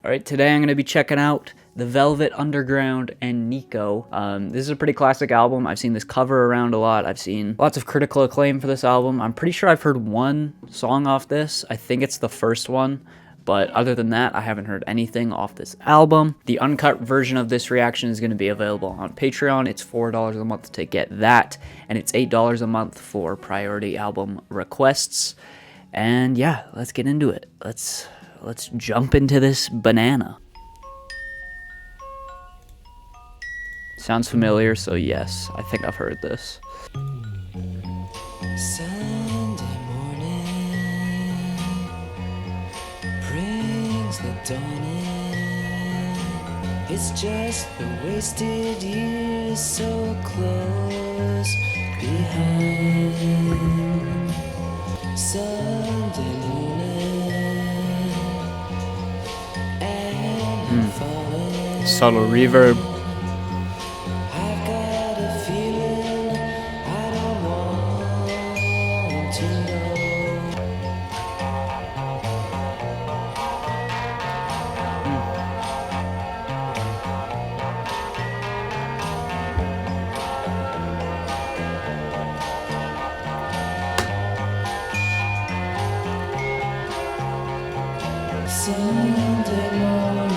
Alright, today I'm going to be checking out The Velvet Underground and Nico. This is a pretty classic album. I've seen this cover around a lot. I've seen lots of critical acclaim for this album. I'm pretty sure I've heard one song off this. I think it's the first one. But other than that, I haven't heard anything off this album. The uncut version of this reaction is going to be available on Patreon. It's $4 a month to get that. And it's $8 a month for priority album requests. And yeah, let's get into it. Let's jump into this banana. Sounds familiar, so yes, I think I've heard this. Sunday morning brings the dawn in. It's just the wasted years so close behind. Sunday morning. Subtle reverb. I've got a feeling I don't want to know. Sunday morning.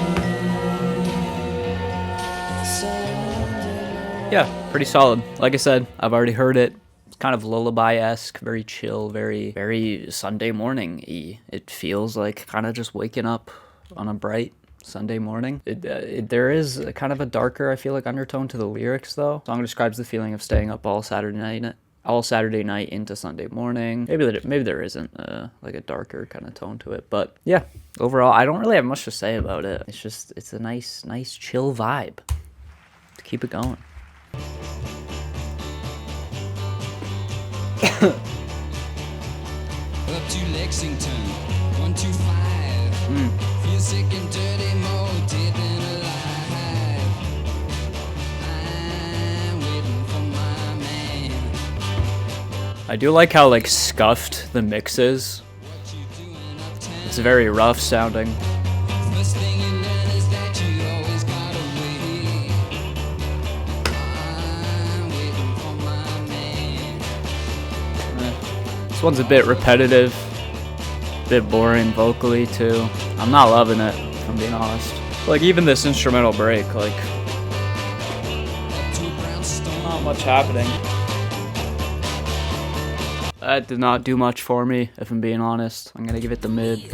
Yeah, pretty solid. Like I said, I've already heard it. It's kind of lullaby-esque, very chill, very Sunday morning-y. It feels like kind of just waking up on a bright Sunday morning. There is a kind of a darker, I feel like, undertone to the lyrics, though. The song describes the feeling of staying up all Saturday night into Sunday morning. Maybe there isn't like a darker kind of tone to it, but yeah, overall, I don't really have much to say about it. It's a nice chill vibe. Keep it going. Up to Lexington, 125. Feel sick and dirty, more dead than alive. I'm waiting for my man. I do like how like scuffed the mix is. What you doing uptown? It's very rough sounding. First thing you learn is that you always gotta wait. I'm waiting for my man. This one's a bit repetitive, a bit boring vocally too. I'm not loving it, if I'm being honest. Like even this instrumental break, like Up to Brownstone. not much happening. That did not do much for me, if I'm being honest. I'm gonna give it the mid.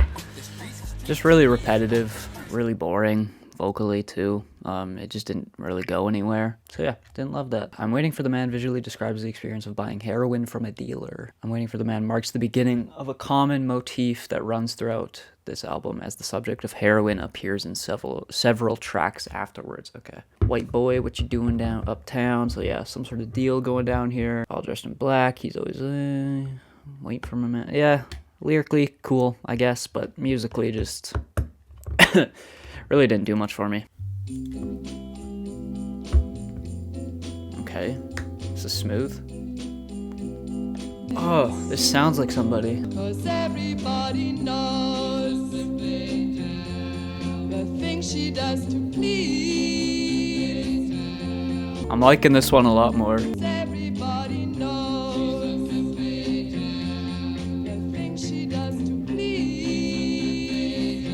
Just really repetitive, really boring vocally too. It just didn't really go anywhere. So yeah, didn't love that. I'm Waiting for the Man visually describes the experience of buying heroin from a dealer. I'm Waiting for the Man marks the beginning of a common motif that runs throughout this album as the subject of heroin appears in several tracks afterwards. Okay. White boy, what you doing down uptown? So yeah, some sort of deal going down here. All dressed in black. He's always wait for my man. Yeah, lyrically cool, I guess, but musically just really didn't do much for me. Okay, this is smooth. Oh, this sounds like somebody. 'Cause everybody knows the things she does to please. I'm liking this one a lot more. Everybody knows the things she does to please.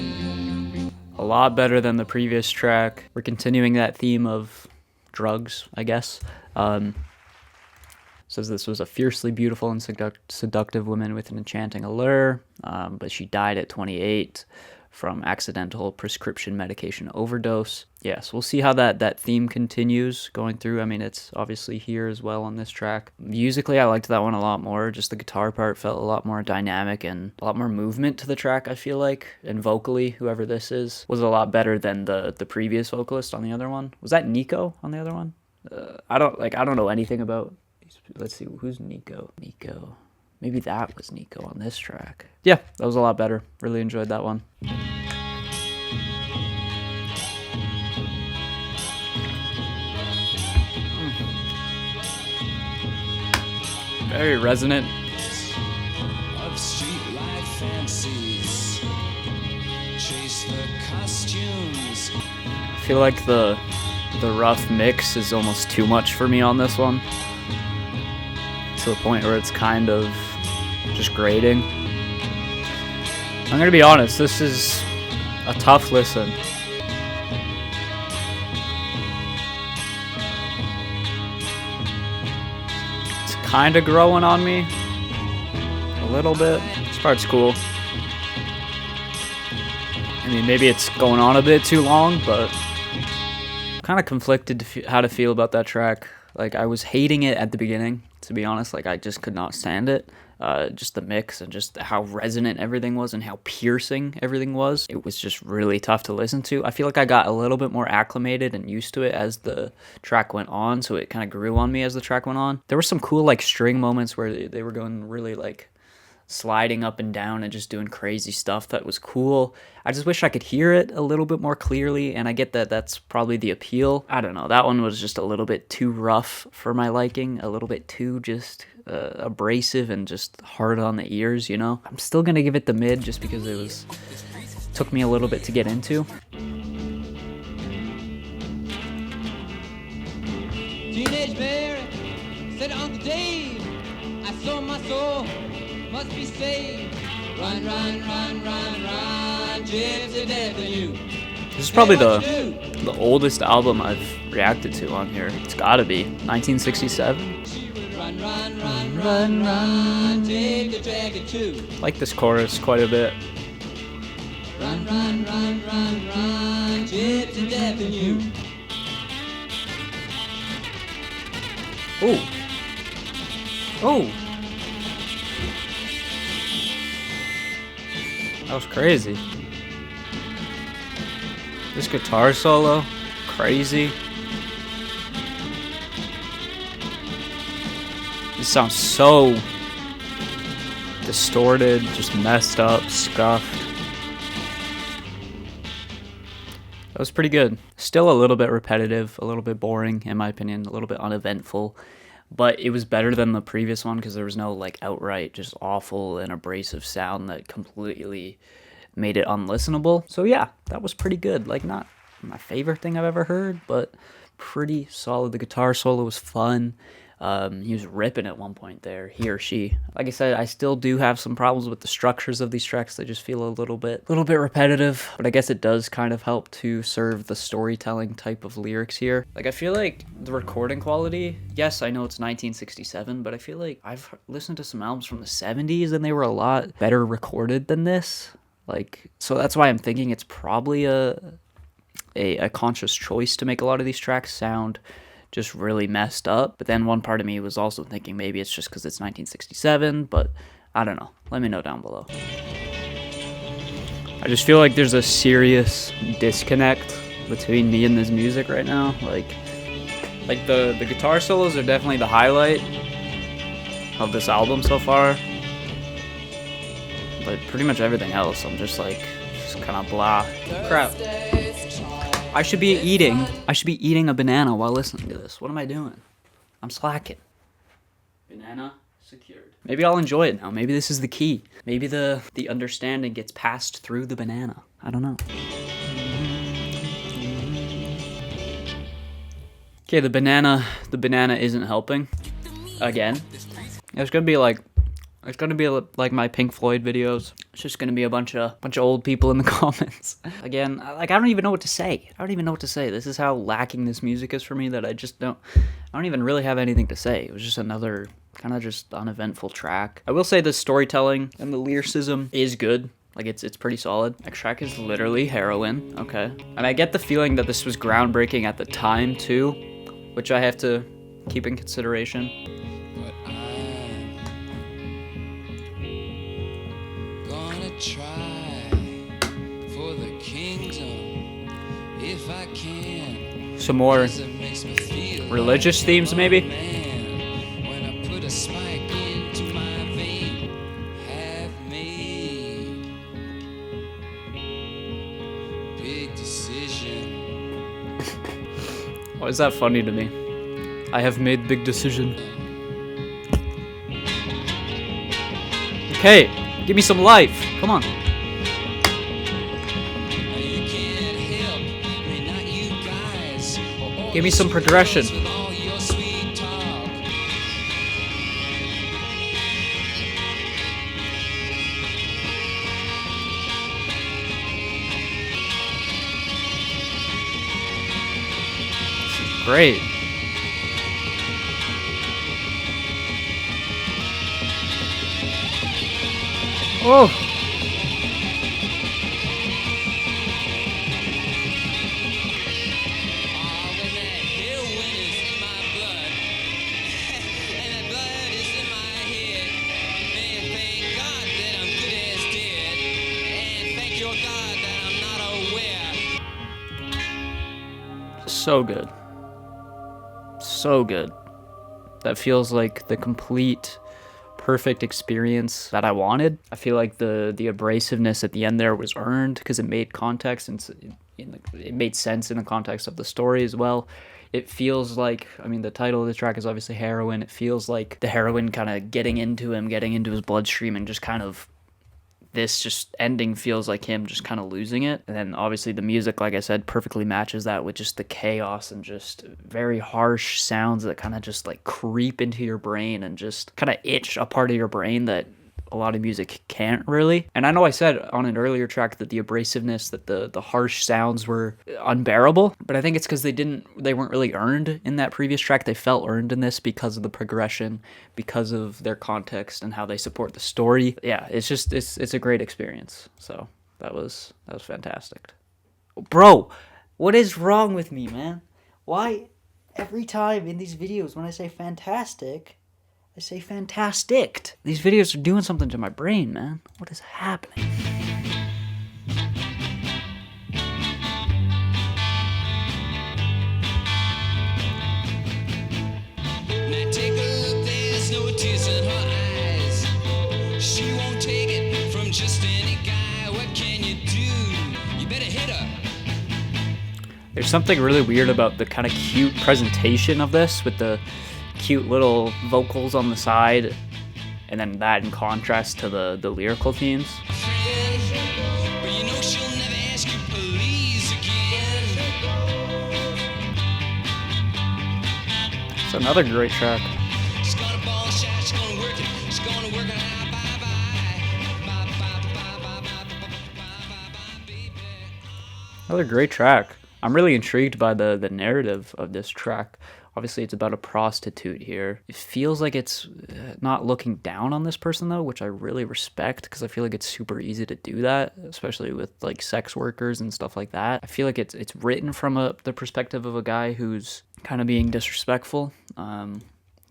A lot better than the previous track. We're continuing that theme of drugs, I guess. Says this was a fiercely beautiful and seductive woman with an enchanting allure, but she died at 28 from accidental prescription medication overdose. Yes, we'll see how that theme continues going through. I mean, it's obviously here as well on this track. Musically, I liked that one a lot more. Just the guitar part felt a lot more dynamic and a lot more movement to the track, I feel like. And vocally, whoever this is, was a lot better than the previous vocalist on the other one. Was that Nico on the other one? I don't know anything about. Let's see, who's Nico? Nico. Maybe that was Nico on this track. Yeah, that was a lot better. Really enjoyed that one. Very resonant. Of street life fancies. Chase the costume feel like the rough mix is almost too much for me on this one, to the point where it's kind of just grating. I'm gonna be honest, this is a tough listen. It's kind of growing on me a little bit. This part's cool. I mean, maybe it's going on a bit too long, but I'm kind of conflicted to how to feel about that track. Like, I was hating it at the beginning, to be honest. Like, I just could not stand it. Just the mix and just how resonant everything was and how piercing everything was. It was just really tough to listen to. I feel like I got a little bit more acclimated and used to it as the track went on, so it kind of grew on me as the track went on. There were some cool, like, string moments where they were going really, like, sliding up and down and just doing crazy stuff that was cool. I just wish I could hear it a little bit more clearly, and I get that that's probably the appeal. I don't know, that one was just a little bit too rough for my liking, a little bit too just abrasive and just hard on the ears, you know? I'm still gonna give it the mid just because it took me a little bit to get into. Teenage Mary said to Uncle Dave, I sold my soul, must be saved. Run, run, run, run, run, gypsy death of you. This is probably the oldest album I've reacted to on here. It's gotta be 1967. Run, run, run, run, run, take the dragon too. I like this chorus quite a bit. Run, run, run, run, run, gypsy death of you. Oh. Oh. That was crazy. This guitar solo, crazy. This sounds so distorted, just messed up, scuffed. That was pretty good. Still a little bit repetitive, a little bit boring, in my opinion, a little bit uneventful. But it was better than the previous one because there was no, like, outright just awful and abrasive sound that completely made it unlistenable. So yeah, that was pretty good. Like, not my favorite thing I've ever heard, but pretty solid. The guitar solo was fun. He was ripping at one point there, he or she. Like I said, I still do have some problems with the structures of these tracks. They just feel a little bit repetitive, but I guess it does kind of help to serve the storytelling type of lyrics here. Like, I feel like the recording quality, yes, I know it's 1967, but I feel like I've listened to some albums from the 70s and they were a lot better recorded than this. Like, so that's why I'm thinking it's probably a conscious choice to make a lot of these tracks sound just really messed up. But then one part of me was also thinking maybe it's just because it's 1967, but I don't know. Let me know down below. I just feel like there's a serious disconnect between me and this music right now. Like the guitar solos are definitely the highlight of this album so far, but pretty much everything else I'm just kind of blah. Crap. I should be eating a banana while listening to this. What am I doing? I'm slacking. Banana secured. Maybe I'll enjoy it now. Maybe this is the key. Maybe the understanding gets passed through the banana. I don't know. Okay, the banana isn't helping. Again. It's gonna be like my Pink Floyd videos. It's just gonna be a bunch of old people in the comments. Again, I don't even know what to say. This is how lacking this music is for me that I don't even really have anything to say. It was just another kind of just uneventful track. I will say the storytelling and the lyricism is good. Like, it's pretty solid. Next track is literally Heroin, okay. And I get the feeling that this was groundbreaking at the time too, which I have to keep in consideration. But I'm gonna try for the kingdom if I can. Some more 'Cause it makes me feel religious like themes, a maybe? man when I put a spike into my vein. Have made big decision. Why is that funny to me? I have made big decision. Okay, give me some life. Come on. Now you can't help me, not you Give me some progression. Great. Oh. So good. So good. That feels like the complete perfect experience that I wanted. I feel like the abrasiveness at the end there was earned because it made context and it made sense in the context of the story as well. It feels like, I mean, the title of the track is obviously Heroin. It feels like the heroin kind of getting into him, getting into his bloodstream, and just kind of this just ending feels like him just kind of losing it. And then obviously the music, like I said, perfectly matches that with just the chaos and just very harsh sounds that kind of just like creep into your brain and just kind of itch a part of your brain that a lot of music can't really. And I know I said on an earlier track that the abrasiveness, that the harsh sounds were unbearable, but I think it's because they weren't really earned in that previous track. They felt earned in this because of the progression, because of their context and how they support the story. Yeah, it's just it's a great experience. So that was fantastic. Bro, what is wrong with me, man? Why every time in these videos when I say fantastic, I say fantastic. These videos are doing something to my brain, man. What is happening? Now take a look, there's no tears in her eyes. She won't take it from just any guy. What can you do? You better hit her. There's something really weird about the kind of cute presentation of this with the cute little vocals on the side, and then that in contrast to the lyrical themes. But you know she'll never ask you please again. It's another great track. She's got a ball shot, she's gonna work it. She's gonna work it out. Bye bye. Bye bye bye bye bye bye bye baby. Another great track. I'm really intrigued by the narrative of this track. Obviously, it's about a prostitute here. It feels like it's not looking down on this person, though, which I really respect, because I feel like it's super easy to do that, especially with like sex workers and stuff like that. I feel like it's written from the perspective of a guy who's kind of being disrespectful to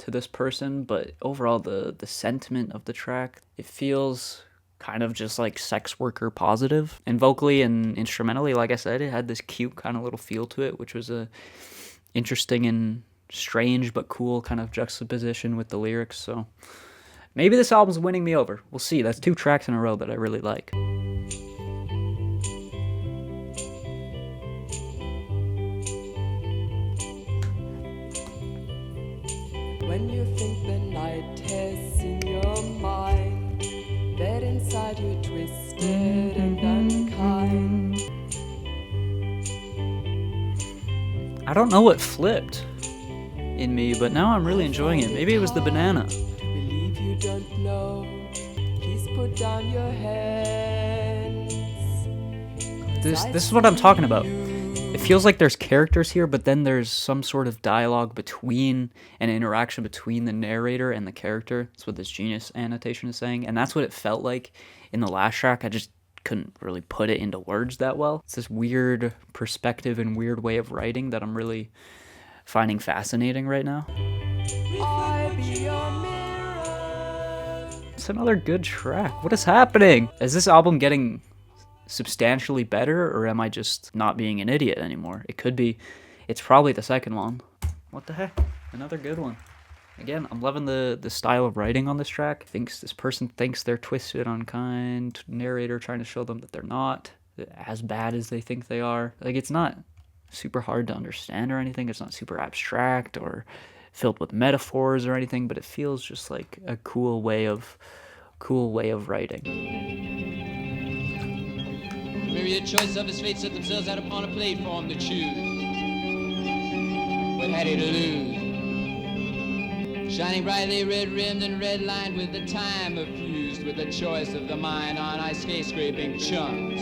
this person, but overall, the sentiment of the track, it feels kind of just like sex worker positive. And vocally and instrumentally, like I said, it had this cute kind of little feel to it, which was a interesting and strange but cool kind of juxtaposition with the lyrics. So maybe this album's winning me over. We'll see. That's 2 tracks in a row that I really like. When you think the night has in your mind, that inside you're twisted and unkind. I don't know what flipped in me, but now I'm really enjoying it. Maybe it was the banana. Believe you don't know, please put down your hands. This is what I'm talking about. It feels like there's characters here, but then there's some sort of dialogue between, an interaction between the narrator and the character. That's what this Genius annotation is saying, and that's what it felt like in the last track. I just couldn't really put it into words that well. It's this weird perspective and weird way of writing that I'm really finding fascinating right now. I be your mirror. It's another good track. What is happening? Is this album getting substantially better, or am I just not being an idiot anymore? It could be. It's probably the second one. What the heck? Another good one. Again, I'm loving the style of writing on this track. This person thinks they're twisted, unkind. Narrator trying to show them that they're not as bad as they think they are. Like, it's not super hard to understand or anything. It's not super abstract or filled with metaphors or anything, but it feels just like a cool way of writing. Myriad choice of his fate set themselves out upon a platform to choose. what had he to lose? Shining brightly red-rimmed and red-lined with the time effused with the choice of the mind on ice skate-scraping chunks.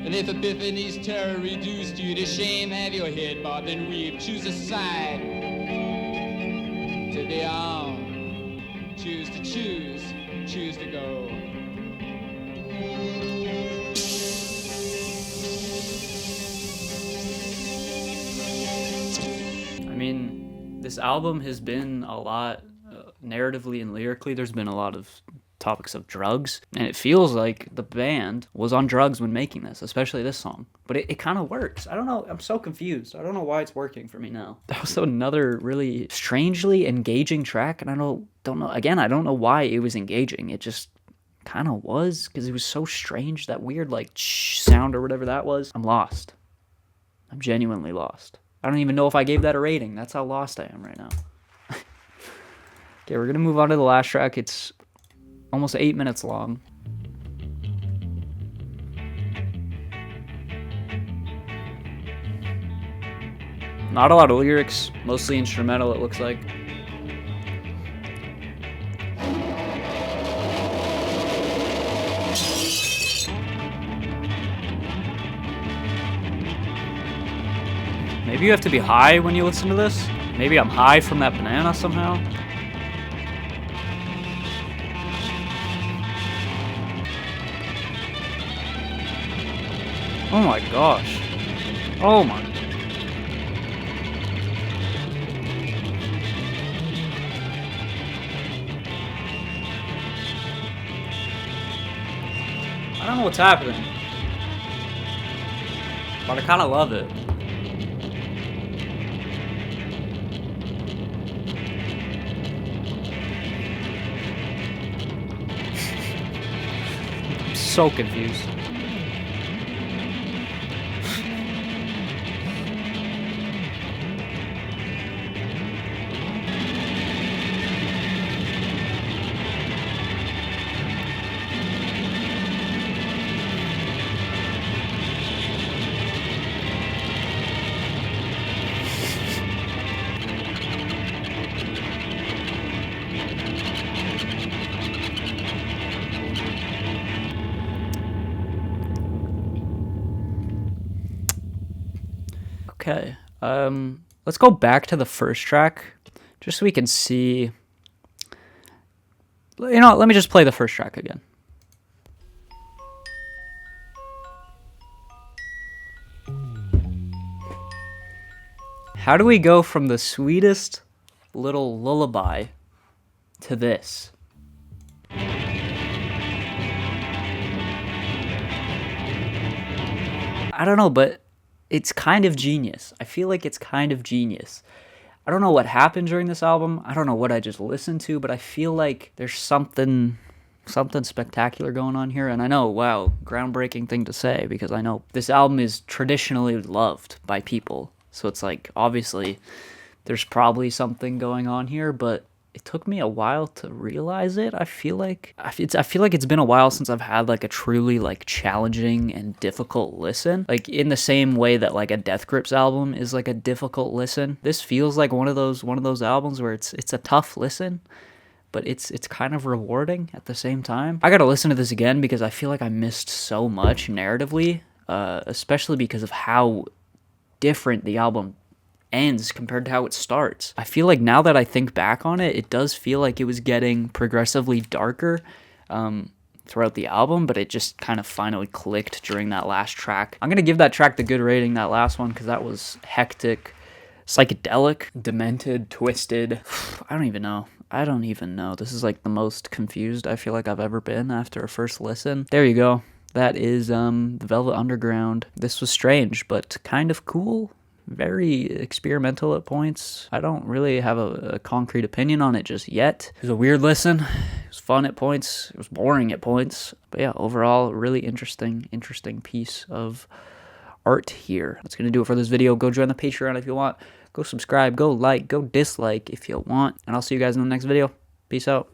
And if Epiphany's terror reduced you to shame, have your head bobbed and weave. Choose a side to be on. Choose to choose. Choose to go. I mean, this album has been a lot, narratively and lyrically, there's been a lot of topics of drugs, and it feels like the band was on drugs when making this, especially this song. But it kind of works. I don't know. I'm so confused. I don't know why it's working for me now. That was another really strangely engaging track, and I don't know. Again, I don't know why it was engaging. It just kind of was, because it was so strange. That weird, like, sound or whatever that was. I'm lost. I'm genuinely lost. I don't even know if I gave that a rating. That's how lost I am right now. Okay, we're going to move on to the last track. It's almost 8 minutes long. Not a lot of lyrics, mostly instrumental, it looks like. Maybe you have to be high when you listen to this. Maybe I'm high from that banana somehow. Oh my gosh. Oh my. I don't know what's happening, but I kind of love it. I'm so confused. Okay, let's go back to the first track, just so we can see. You know what, let me just play the first track again. How do we go from the sweetest little lullaby to this? I don't know, but it's kind of genius. I feel like it's kind of genius. I don't know what happened during this album. I don't know what I just listened to, but I feel like there's something spectacular going on here. And I know, wow, groundbreaking thing to say, because I know this album is traditionally loved by people. So it's like, obviously, there's probably something going on here, but it took me a while to realize it. I feel like it's been a while since I've had like a truly like challenging and difficult listen. Like in the same way that like a Death Grips album is like a difficult listen. This feels like one of those albums where it's a tough listen, but it's kind of rewarding at the same time. I gotta listen to this again because I feel like I missed so much narratively, especially because of how different the album ends compared to how it starts. I feel like now that I think back on it, it does feel like it was getting progressively darker throughout the album, but it just kind of finally clicked during that last track. I'm gonna give that track the good rating, that last one, because that was hectic, psychedelic, demented, twisted. I don't even know. This is like the most confused I feel like I've ever been after a first listen. There you go. That is the Velvet Underground. This was strange, but kind of cool. Very experimental at points. I don't really have a concrete opinion on it just yet. It was a weird listen. It was fun at points. It was boring at points. But yeah, overall, really interesting piece of art here. That's going to do it for this video. Go join the Patreon if you want. Go subscribe. Go like. Go dislike if you want. And I'll see you guys in the next video. Peace out.